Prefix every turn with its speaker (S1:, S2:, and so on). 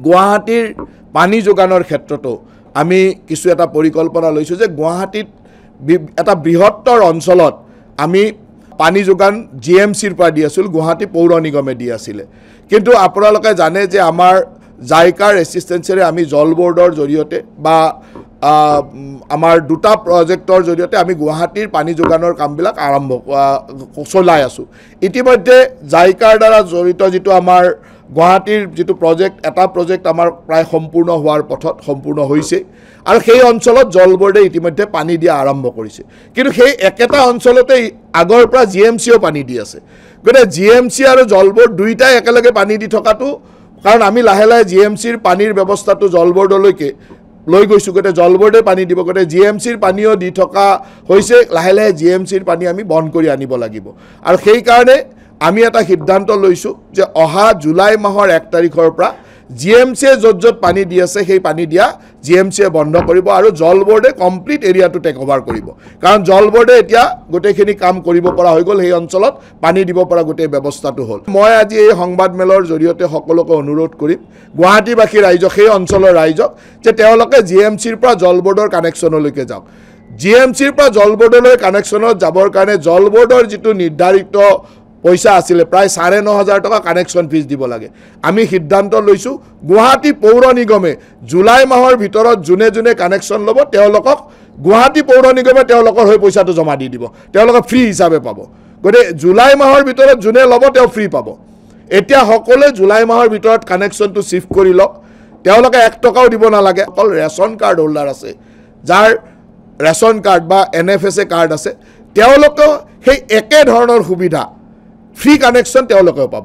S1: গুৱাহাটীৰ পানী যোগানৰ ক্ষেত্ৰতো আমি কিছু এটা পৰিকল্পনা লৈছোঁ যে গুৱাহাটীত এটা বৃহত্তৰ অঞ্চলত আমি পানী যোগান GMCৰ পৰা দি আছিল, গুৱাহাটী পৌৰ নিগমে দি আছিলে। কিন্তু আপোনালোকে জানে যে আমাৰ জাইকাৰ এছিষ্টেঞ্চেৰে আমি জল বোৰ্ডৰ জৰিয়তে বা আমাৰ দুটা প্ৰজেক্টৰ জৰিয়তে আমি গুৱাহাটীৰ পানী যোগানৰ কামবিলাক চলাই আছোঁ। ইতিমধ্যে জাইকাৰ দ্বাৰা জড়িত যিটো আমাৰ গুৱাহাটীৰ যিটো প্ৰজেক্ট, এটা প্ৰজেক্ট আমাৰ প্ৰায় সম্পূৰ্ণ হোৱাৰ পথত সম্পূৰ্ণ হৈছে আৰু সেই অঞ্চলত জল বোৰ্ডে ইতিমধ্যে পানী দিয়া আৰম্ভ কৰিছে। কিন্তু সেই একেটা অঞ্চলতে আগৰ পৰা GMCও পানী দি আছে। গতিকে GMC আৰু জল বোৰ্ড দুইটাই একেলগে পানী দি থকাটো, কাৰণ আমি লাহে লাহে GMCৰ পানীৰ ব্যৱস্থাটো জল বোৰ্ডলৈকে লৈ গৈছোঁ, গতিকে জল বোৰ্ডে পানী দিব, গতিকে GMCৰ পানীও দি থকা হৈছে। লাহে লাহে GMCৰ পানী আমি বন্ধ কৰি আনিব লাগিব আৰু সেইকাৰণে আমি এটা সিদ্ধান্ত লৈছোঁ যে অহা জুলাই মাহৰ 1 তাৰিখৰ পৰা GMCয়ে য'ত য'ত পানী দি আছে সেই পানী দিয়া GMCয়ে বন্ধ কৰিব আৰু জল বোৰ্ডে কমপ্লিট এৰিয়াটো টেক অভাৰ কৰিব। কাৰণ জল বোৰ্ডে এতিয়া গোটেইখিনি কাম কৰিব পৰা হৈ গ'ল, সেই অঞ্চলত পানী দিব পৰা গোটেই ব্যৱস্থাটো হ'ল। মই আজি এই সংবাদমেলৰ জৰিয়তে সকলোকে অনুৰোধ কৰিম, গুৱাহাটীবাসী ৰাইজক, সেই অঞ্চলৰ ৰাইজক, যে তেওঁলোকে GMCৰ পৰা জল বোৰ্ডৰ কানেকশ্যনলৈকে যাওক। GMCৰ পৰা জল বোৰ্ডলৈ কানেকশ্যনত যাবৰ কাৰণে জল বোৰ্ডৰ যিটো নিৰ্ধাৰিত পইচা আছিলে, প্ৰায় 9,500 টকা কানেকশ্যন ফিজ দিব লাগে। আমি সিদ্ধান্ত লৈছোঁ গুৱাহাটী পৌৰ নিগমে জুলাই মাহৰ ভিতৰত যোনে যোনে কানেকশ্যন ল'ব তেওঁলোকক গুৱাহাটী পৌৰ নিগমে তেওঁলোকৰ হৈ পইচাটো জমা দি দিব, তেওঁলোকে ফ্ৰী হিচাপে পাব। গতিকে জুলাই মাহৰ ভিতৰত যোনে ল'ব তেওঁ ফ্ৰী পাব। এতিয়া সকলোৱে জুলাই মাহৰ ভিতৰত কানেকশ্যনটো চিফ্ট কৰি লওক, তেওঁলোকে 1 টকাও দিব নালাগে। অকল ৰেচন কাৰ্ড হোল্ডাৰ আছে, যাৰ ৰেচন কাৰ্ড বা NFSA কাৰ্ড আছে, তেওঁলোকেও সেই একে ধৰণৰ সুবিধা, ফ্ৰী কানেকশ্যন তেওঁলোকেও পাব।